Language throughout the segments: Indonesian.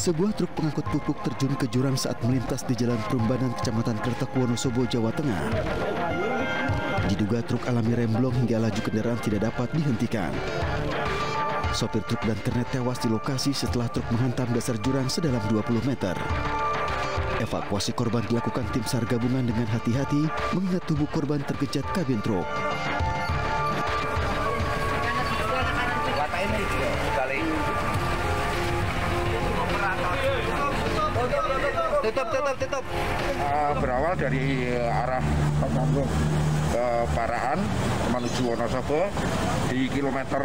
Sebuah truk pengangkut pupuk terjun ke jurang saat melintas di Jalan Prumbanan, Kecamatan Kertek, Wonosobo, Jawa Tengah. Diduga truk alami remblong hingga laju kendaraan tidak dapat dihentikan. Sopir truk dan kernet tewas di lokasi setelah truk menghantam dasar jurang sedalam 20 meter. Evakuasi korban dilakukan tim SAR gabungan dengan hati-hati mengingat tubuh korban tergejat kabin truk. Tutup. Berawal dari arah ke Parahan menuju Wonosobo di kilometer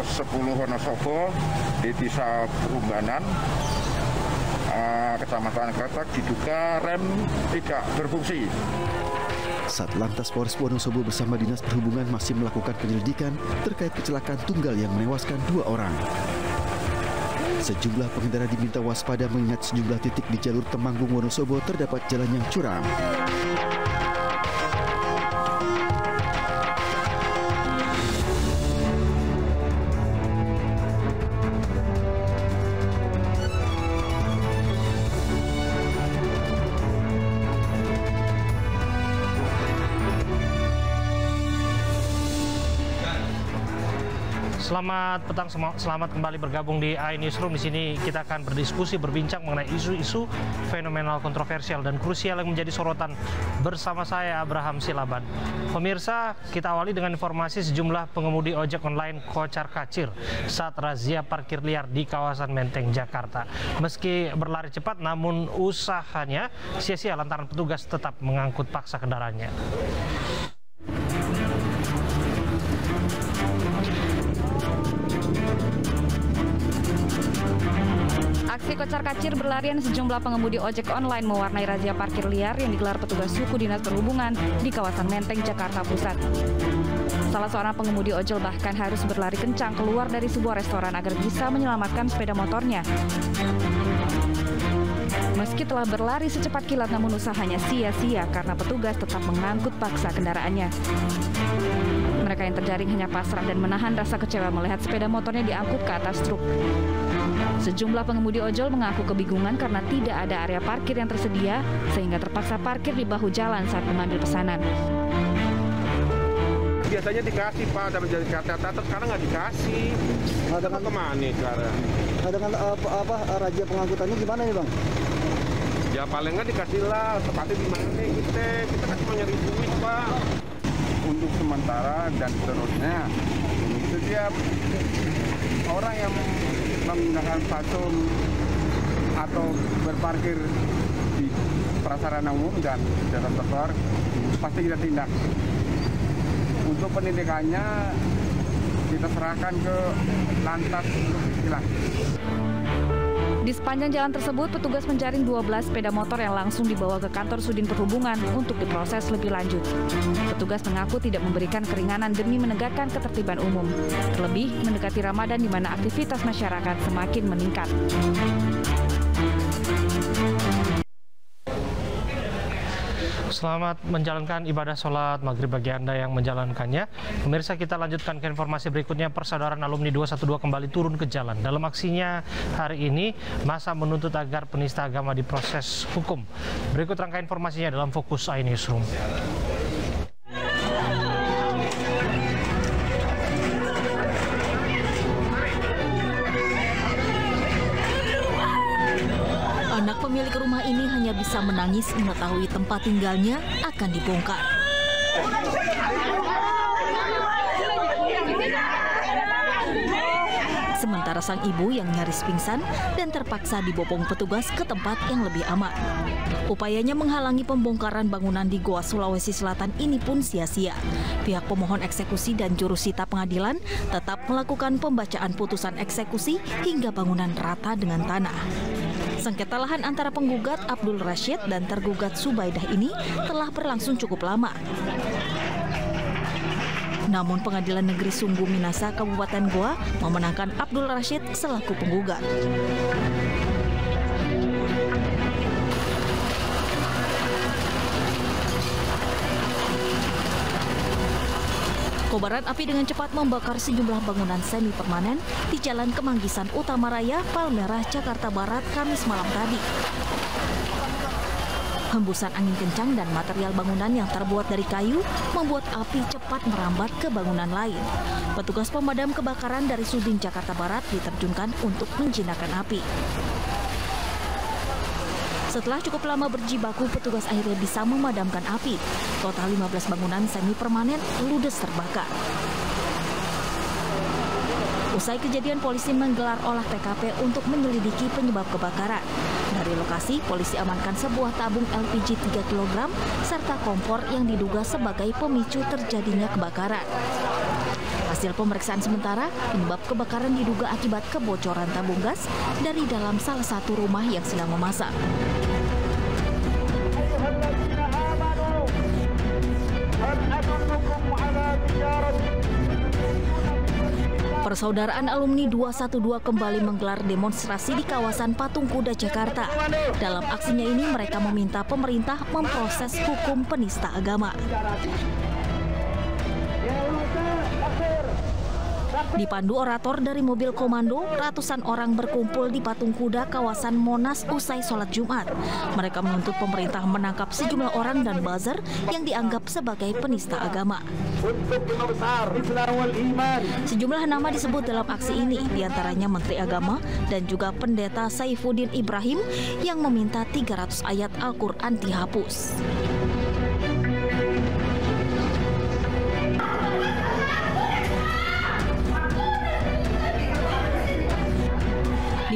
10 Wonosobo di desa Prumbanan, Kecamatan Kertek, diduga rem tidak berfungsi. Satlantas Polres Wonosobo bersama Dinas Perhubungan masih melakukan penyelidikan terkait kecelakaan tunggal yang menewaskan 2 orang. Sejumlah pengendara diminta waspada mengingat sejumlah titik di jalur Temanggung Wonosobo terdapat jalan yang curam. Selamat petang, selamat kembali bergabung di iNewsroom. Di sini kita akan berdiskusi, berbincang mengenai isu-isu fenomenal, kontroversial dan krusial yang menjadi sorotan bersama saya Abraham Silaban. Pemirsa, kita awali dengan informasi sejumlah pengemudi ojek online kocar-kacir saat razia parkir liar di kawasan Menteng, Jakarta. Meski berlari cepat, namun usahanya sia-sia lantaran petugas tetap mengangkut paksa kendaraannya. Aksi kocar-kacir berlarian sejumlah pengemudi ojek online mewarnai razia parkir liar yang digelar petugas suku Dinas Perhubungan di kawasan Menteng, Jakarta Pusat. Salah seorang pengemudi ojol bahkan harus berlari kencang keluar dari sebuah restoran agar bisa menyelamatkan sepeda motornya. Meski telah berlari secepat kilat, namun usahanya sia-sia karena petugas tetap mengangkut paksa kendaraannya. Mereka yang terjaring hanya pasrah dan menahan rasa kecewa melihat sepeda motornya diangkut ke atas truk. Sejumlah pengemudi ojol mengaku kebingungan karena tidak ada area parkir yang tersedia sehingga terpaksa parkir di bahu jalan saat mengambil pesanan. Biasanya dikasih Pak, ada menjadi catatan, sekarang nggak dikasih. Ada kemana sekarang? Dengan razia pengangkutannya gimana nih Bang? Ya paling nggak dikasih lah, tepatnya di mana kita kan cuma nyari duit Pak. Untuk sementara dan seterusnya, setiap orang yang menggunakan patung atau berparkir di prasarana umum dan jalan trotoar pasti kita tindak. Untuk penindakannya kita serahkan ke Lantas untuk ditilang. Di sepanjang jalan tersebut, petugas menjaring 12 sepeda motor yang langsung dibawa ke kantor Sudin Perhubungan untuk diproses lebih lanjut. Petugas mengaku tidak memberikan keringanan demi menegakkan ketertiban umum. Terlebih, mendekati Ramadan di mana aktivitas masyarakat semakin meningkat. Selamat menjalankan ibadah sholat maghrib bagi Anda yang menjalankannya. Pemirsa, kita lanjutkan ke informasi berikutnya. Persaudaraan Alumni 212 kembali turun ke jalan. Dalam aksinya hari ini, massa menuntut agar penista agama diproses hukum. Berikut rangkaian informasinya dalam Fokus iNewsroom. Anak pemilik rumah ini hanya bisa menangis mengetahui tempat tinggalnya akan dibongkar. Sementara sang ibu yang nyaris pingsan dan terpaksa dibopong petugas ke tempat yang lebih aman. Upayanya menghalangi pembongkaran bangunan di Goa, Sulawesi Selatan ini pun sia-sia. Pihak pemohon eksekusi dan jurusita pengadilan tetap melakukan pembacaan putusan eksekusi hingga bangunan rata dengan tanah. Sengketa lahan antara penggugat Abdul Rashid dan tergugat Subaidah ini telah berlangsung cukup lama. Namun Pengadilan Negeri Sungguh Minasa Kabupaten Goa memenangkan Abdul Rashid selaku penggugat. Kobaran api dengan cepat membakar sejumlah bangunan semi permanen di Jalan Kemanggisan Utama Raya, Palmerah, Jakarta Barat, Kamis malam tadi. Hembusan angin kencang dan material bangunan yang terbuat dari kayu membuat api cepat merambat ke bangunan lain. Petugas pemadam kebakaran dari Sudin Jakarta Barat diterjunkan untuk menjinakkan api. Setelah cukup lama berjibaku, petugas akhirnya bisa memadamkan api. Total 15 bangunan semi permanen ludes terbakar. Usai kejadian, polisi menggelar olah TKP untuk menyelidiki penyebab kebakaran. Dari lokasi, polisi amankan sebuah tabung LPG 3 kg serta kompor yang diduga sebagai pemicu terjadinya kebakaran. Hasil pemeriksaan sementara, penyebab kebakaran diduga akibat kebocoran tabung gas dari dalam salah satu rumah yang sedang memasak. Persaudaraan Alumni 212 kembali menggelar demonstrasi di kawasan Patung Kuda, Jakarta. Dalam aksinya ini, mereka meminta pemerintah memproses hukum penista agama. Dipandu orator dari mobil komando, ratusan orang berkumpul di Patung Kuda kawasan Monas usai sholat Jumat. Mereka menuntut pemerintah menangkap sejumlah orang dan buzzer yang dianggap sebagai penista agama. Sejumlah nama disebut dalam aksi ini, diantaranya Menteri Agama dan juga Pendeta Saifuddin Ibrahim yang meminta 300 ayat Al-Quran dihapus.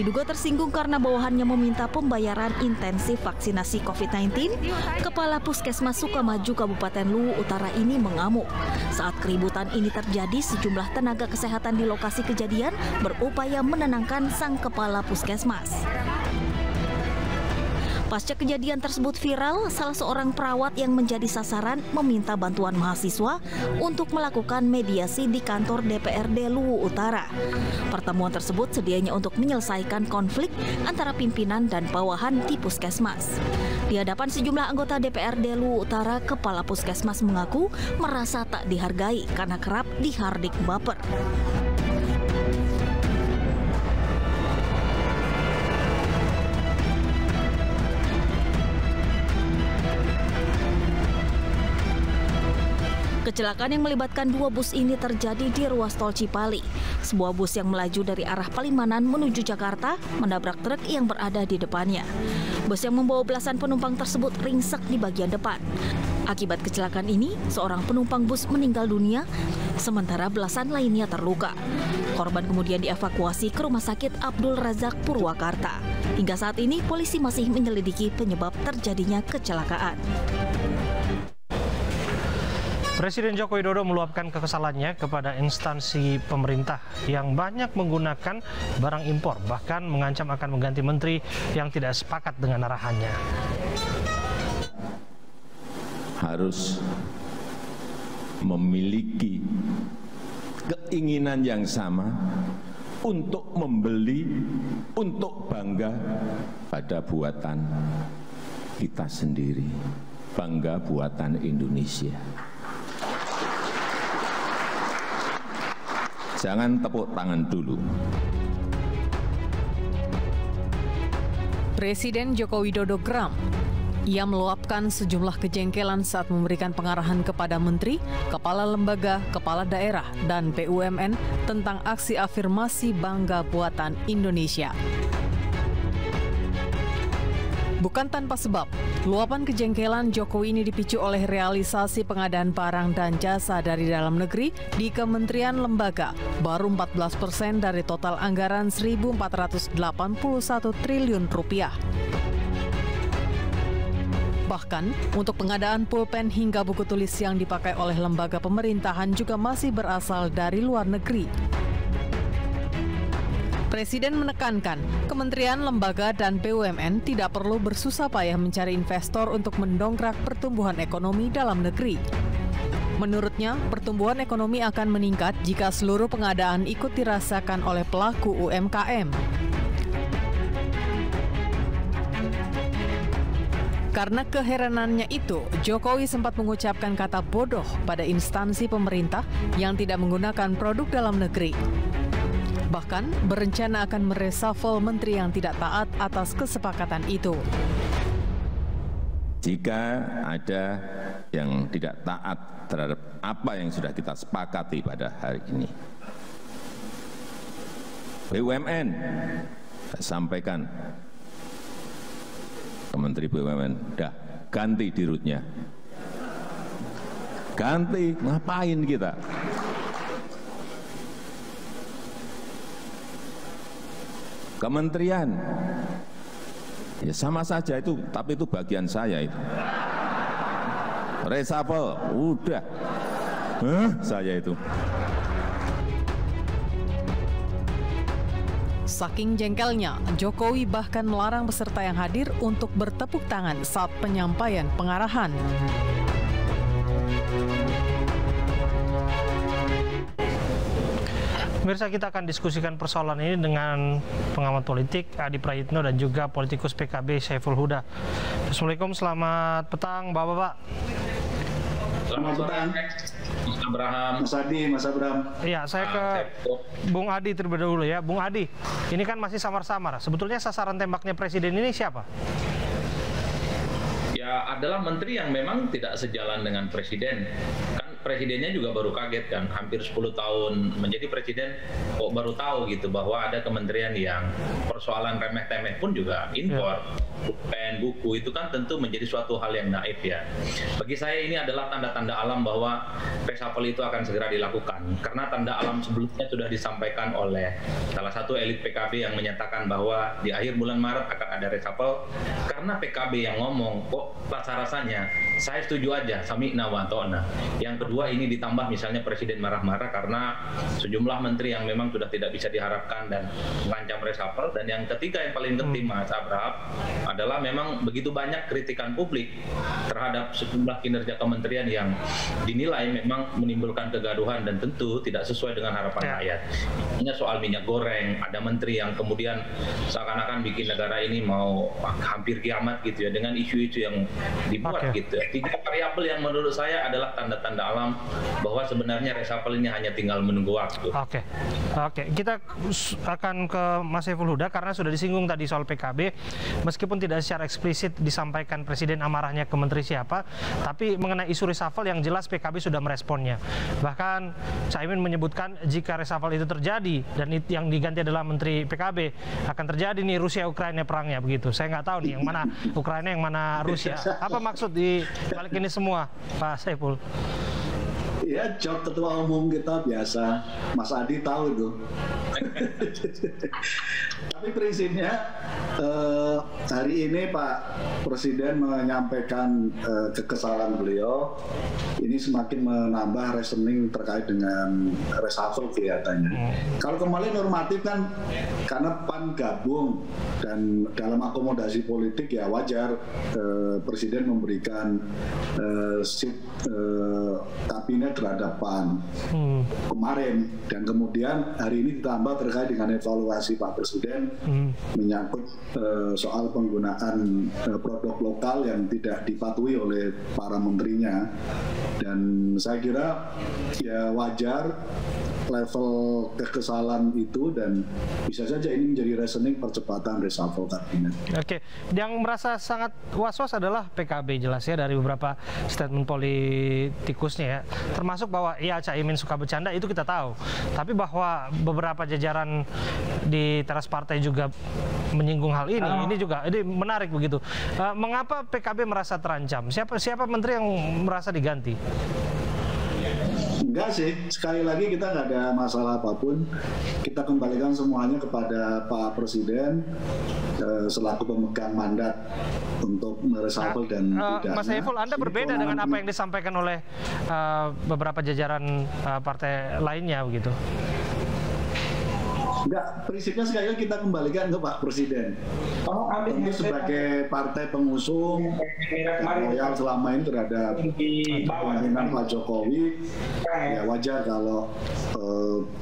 Diduga tersinggung karena bawahannya meminta pembayaran intensif vaksinasi COVID-19, Kepala Puskesmas Sukamaju Kabupaten Luwu Utara ini mengamuk. Saat keributan ini terjadi, sejumlah tenaga kesehatan di lokasi kejadian berupaya menenangkan sang Kepala Puskesmas. Pasca kejadian tersebut viral, salah seorang perawat yang menjadi sasaran meminta bantuan mahasiswa untuk melakukan mediasi di kantor DPRD Luwu Utara. Pertemuan tersebut sedianya untuk menyelesaikan konflik antara pimpinan dan bawahan di puskesmas. Di hadapan sejumlah anggota DPRD Luwu Utara, Kepala Puskesmas mengaku merasa tak dihargai karena kerap dihardik baper. Kecelakaan yang melibatkan dua bus ini terjadi di ruas tol Cipali. Sebuah bus yang melaju dari arah Palimanan menuju Jakarta menabrak truk yang berada di depannya. Bus yang membawa belasan penumpang tersebut ringsek di bagian depan. Akibat kecelakaan ini, seorang penumpang bus meninggal dunia, sementara belasan lainnya terluka. Korban kemudian dievakuasi ke Rumah Sakit Abdul Razak Purwakarta. Hingga saat ini, polisi masih menyelidiki penyebab terjadinya kecelakaan. Presiden Joko Widodo meluapkan kekesalannya kepada instansi pemerintah yang banyak menggunakan barang impor, bahkan mengancam akan mengganti menteri yang tidak sepakat dengan arahannya. Harus memiliki keinginan yang sama untuk membeli, untuk bangga pada buatan kita sendiri, bangga buatan Indonesia. Jangan tepuk tangan dulu. Presiden Joko Widodo geram. Ia meluapkan sejumlah kejengkelan saat memberikan pengarahan kepada menteri, kepala lembaga, kepala daerah, dan BUMN tentang aksi afirmasi bangga buatan Indonesia. Bukan tanpa sebab, luapan kejengkelan Jokowi ini dipicu oleh realisasi pengadaan barang dan jasa dari dalam negeri di kementerian lembaga, baru 14% dari total anggaran 1.481 triliun rupiah. Bahkan, untuk pengadaan pulpen hingga buku tulis yang dipakai oleh lembaga pemerintahan juga masih berasal dari luar negeri. Presiden menekankan, kementerian, lembaga, dan BUMN tidak perlu bersusah payah mencari investor untuk mendongkrak pertumbuhan ekonomi dalam negeri. Menurutnya, pertumbuhan ekonomi akan meningkat jika seluruh pengadaan ikut dirasakan oleh pelaku UMKM. Karena keheranannya itu, Jokowi sempat mengucapkan kata bodoh pada instansi pemerintah yang tidak menggunakan produk dalam negeri. Bahkan berencana akan mereshuffle menteri yang tidak taat atas kesepakatan itu. Jika ada yang tidak taat terhadap apa yang sudah kita sepakati pada hari ini, BUMN, saya sampaikan ke Menteri BUMN, dah ganti dirutnya. Ganti, ngapain kita? Kementerian, ya sama saja itu, tapi itu bagian saya itu. Reshuffle, udah, saya itu. Saking jengkelnya, Jokowi bahkan melarang peserta yang hadir untuk bertepuk tangan saat penyampaian pengarahan. Pemirsa, kita akan diskusikan persoalan ini dengan pengamat politik Adi Prayitno dan juga politikus PKB Saiful Huda. Assalamualaikum, selamat petang Bapak-Bapak. Selamat petang, Mas Abraham. Mas Abraham. Iya, saya ke Bung Adi terlebih dahulu ya. Bung Adi, ini kan masih samar-samar. Sebetulnya sasaran tembaknya Presiden ini siapa? Ya, adalah menteri yang memang tidak sejalan dengan Presiden. Presidennya juga baru kaget kan, hampir 10 tahun menjadi presiden kok baru tahu gitu bahwa ada kementerian yang persoalan remeh-temeh pun juga impor, pen, buku, itu kan tentu menjadi suatu hal yang naif ya. Bagi saya ini adalah tanda-tanda alam bahwa reshuffle itu akan segera dilakukan, karena tanda alam sebelumnya sudah disampaikan oleh salah satu elit PKB yang menyatakan bahwa di akhir bulan Maret akan ada reshuffle, karena PKB yang ngomong kok rasa-rasanya saya setuju aja, sami'na wa ta'na. Yang kedua, ini ditambah misalnya Presiden marah-marah karena sejumlah menteri yang memang sudah tidak bisa diharapkan dan mengancam reshuffle. Dan yang ketiga yang paling penting, Mas Abraham, adalah memang begitu banyak kritikan publik terhadap sejumlah kinerja kementerian yang dinilai memang menimbulkan kegaduhan dan tentu tidak sesuai dengan harapan rakyat. Ini soal minyak goreng, ada menteri yang kemudian seakan-akan bikin negara ini mau hampir kiamat gitu ya dengan isu-isu yang dibuat gitu ya. 3 variabel yang menurut saya adalah tanda-tanda alam bahwa sebenarnya reshuffle ini hanya tinggal menunggu waktu. Oke. Kita akan ke Mas Saiful Huda karena sudah disinggung tadi soal PKB, meskipun tidak secara eksplisit disampaikan Presiden amarahnya ke menteri siapa, tapi mengenai isu reshuffle yang jelas PKB sudah meresponnya. Bahkan Caimin menyebutkan jika reshuffle itu terjadi dan yang diganti adalah menteri PKB, akan terjadi nih Rusia-Ukraina perangnya begitu. Saya nggak tahu nih yang mana Ukraina, yang mana Rusia. Apa maksud di balik ini semua, Pak Saiful? Ya, job ketua umum kita biasa, Mas Adi tahu itu. Tapi prinsipnya hari ini Pak Presiden menyampaikan kekesalan beliau. Ini semakin menambah reasoning terkait dengan reshuffle kelihatannya. Kalau kembali normatif kan karena PAN gabung dan dalam akomodasi politik ya wajar Presiden memberikan seat kabinet terhadap PAN kemarin, dan kemudian hari ini ditambah terkait dengan evaluasi Pak Presiden menyangkut soal penggunaan produk lokal yang tidak dipatuhi oleh para menterinya, dan saya kira ya wajar level kekesalan itu dan bisa saja ini menjadi reasoning percepatan reshuffle kabinet. Oke, yang merasa sangat was-was adalah PKB jelas ya dari beberapa statement politikusnya ya, termasuk bahwa ya Caimin suka bercanda itu kita tahu, tapi bahwa beberapa jajaran di teras partai juga menyinggung hal ini juga ini menarik begitu. Mengapa PKB merasa terancam? Siapa menteri yang merasa diganti? Enggak sih, sekali lagi kita nggak ada masalah apapun. Kita kembalikan semuanya kepada Pak Presiden selaku pemegang mandat untuk mereshuffle dan tidaknya. Mas Saiful, Anda berbeda dengan apa yang disampaikan oleh beberapa jajaran partai lainnya begitu? Enggak, prinsipnya sekali lagi kita kembalikan ke Pak Presiden. Tentu sebagai partai pengusung loyal selama ini terhadap kepemimpinan Pak Jokowi, ya wajar kalau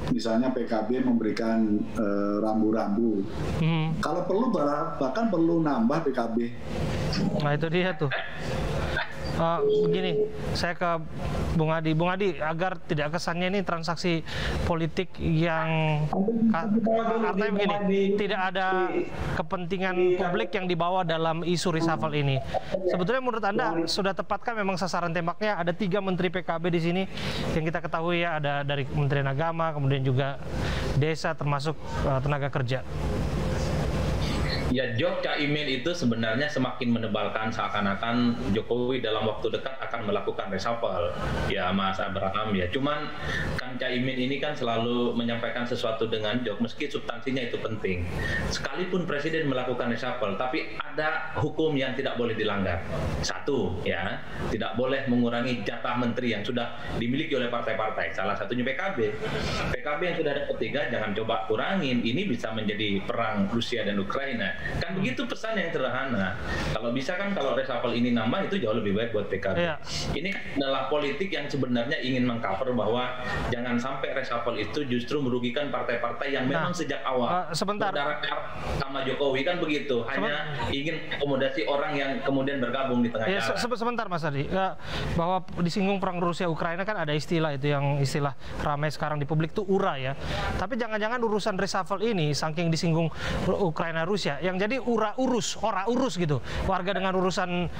misalnya PKB memberikan rambu-rambu. Kalau perlu bahkan perlu nambah PKB. Nah itu dia tuh. Begini, saya ke Bung Adi. Bung Adi, agar tidak kesannya ini transaksi politik yang artinya begini, tidak ada kepentingan publik yang dibawa dalam isu reshuffle ini. Sebetulnya menurut Anda sudah tepatkah memang sasaran tembaknya? Ada 3 menteri PKB di sini yang kita ketahui ya, ada dari Kementerian Agama, kemudian juga Desa, termasuk tenaga kerja. Ya, job Caimin itu sebenarnya semakin menebalkan seakan-akan Jokowi dalam waktu dekat akan melakukan reshuffle. Ya, Mas Abraham ya. Cuman kan Caimin ini kan selalu menyampaikan sesuatu dengan job, meski substansinya itu penting. Sekalipun Presiden melakukan reshuffle, tapi ada hukum yang tidak boleh dilanggar. Satu, ya, tidak boleh mengurangi jatah menteri yang sudah dimiliki oleh partai-partai. Salah satunya PKB. PKB yang sudah ada 3, jangan coba kurangin. Ini bisa menjadi perang Rusia dan Ukraina. Kan begitu pesan yang sederhana. Kalau bisa kan kalau reshuffle ini nambah itu jauh lebih baik buat PKB. Ini adalah politik yang sebenarnya ingin mengcover bahwa jangan sampai reshuffle itu justru merugikan partai-partai yang memang sejak awal berdarah sama Jokowi, kan begitu. Hanya ingin akomodasi orang yang kemudian bergabung di tengah jalan. Sebentar Mas Adi, bahwa disinggung perang Rusia Ukraina kan ada istilah itu yang istilah ramai sekarang di publik itu URA ya. Tapi jangan-jangan urusan reshuffle ini saking disinggung Ukraina Rusia, yang jadi ora urus gitu, warga dengan urusan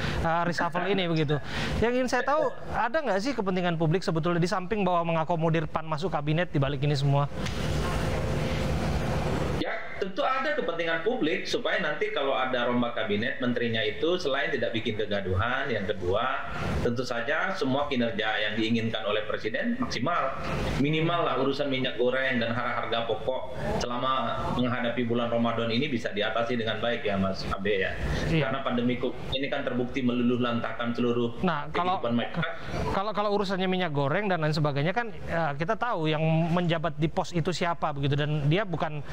reshuffle ini begitu. Yang ingin saya tahu, ada nggak sih kepentingan publik sebetulnya di samping bahwa mengakomodir PAN masuk kabinet di balik ini semua? Tentu ada kepentingan publik supaya nanti kalau ada rombak kabinet, menterinya itu selain tidak bikin kegaduhan, yang kedua tentu saja semua kinerja yang diinginkan oleh Presiden maksimal. Minimal lah urusan minyak goreng dan harga pokok selama menghadapi bulan Ramadan ini bisa diatasi dengan baik ya Mas Abe ya. Karena pandemi ini kan terbukti meluluh lantakan seluruh kehidupan masyarakat. Kalau urusannya minyak goreng dan lain sebagainya kan kita tahu yang menjabat di pos itu siapa begitu, dan dia bukan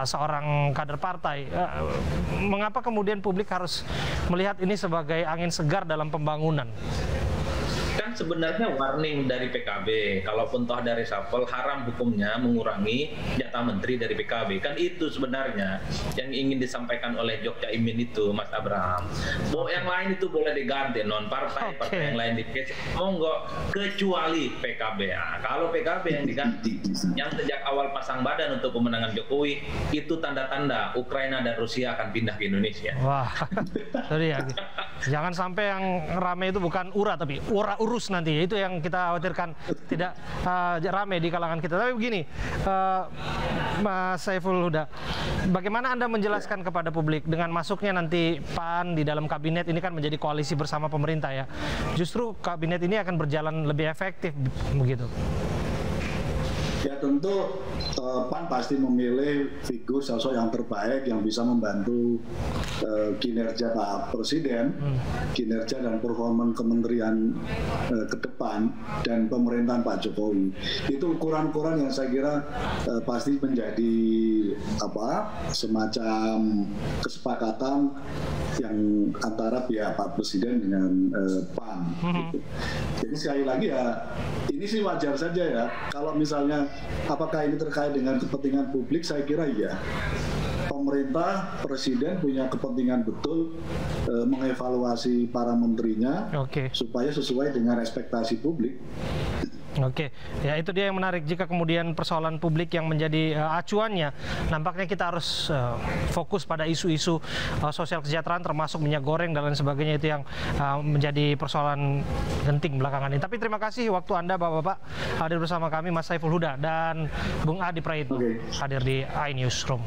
seorang kader partai. Mengapa kemudian publik harus melihat ini sebagai angin segar dalam pembangunan? Kan sebenarnya warning dari PKB, kalaupun toh ada reshuffle, haram hukumnya mengurangi jatah menteri dari PKB. Kan itu sebenarnya yang ingin disampaikan oleh Jok Caimin itu, Mas Abraham. Bahwa yang lain itu boleh diganti, non-partai, partai yang lain dikasih, monggo, kecuali PKB. Nah, kalau PKB yang diganti, yang sejak awal pasang badan untuk pemenangan Jokowi, itu tanda-tanda Ukraina dan Rusia akan pindah ke Indonesia. Wah, sorry ya. Jangan sampai yang rame itu bukan URA, tapi urus nanti. Itu yang kita khawatirkan tidak rame di kalangan kita. Tapi begini, Mas Saiful Huda, bagaimana Anda menjelaskan kepada publik dengan masuknya nanti PAN di dalam kabinet ini kan menjadi koalisi bersama pemerintah ya. Justru kabinet ini akan berjalan lebih efektif begitu. Ya tentu PAN pasti memilih figur sosok yang terbaik yang bisa membantu kinerja Pak Presiden, kinerja dan performa kementerian ke depan dan pemerintahan Pak Jokowi. Itu ukuran-ukuran yang saya kira pasti menjadi semacam kesepakatan yang antara pihak Pak Presiden dengan PAN. Gitu. Jadi sekali lagi ya, ini sih wajar saja ya. Kalau misalnya apakah ini terkait dengan kepentingan publik, saya kira iya. Pemerintah, Presiden punya kepentingan betul mengevaluasi para menterinya supaya sesuai dengan ekspektasi publik. Oke, ya itu dia yang menarik. Jika kemudian persoalan publik yang menjadi acuannya, nampaknya kita harus fokus pada isu-isu sosial kesejahteraan, termasuk minyak goreng dan lain sebagainya, itu yang menjadi persoalan genting belakangan ini. Tapi terima kasih waktu Anda Bapak-Bapak hadir bersama kami, Mas Saiful Huda dan Bung Adi Praitno hadir di iNewsroom.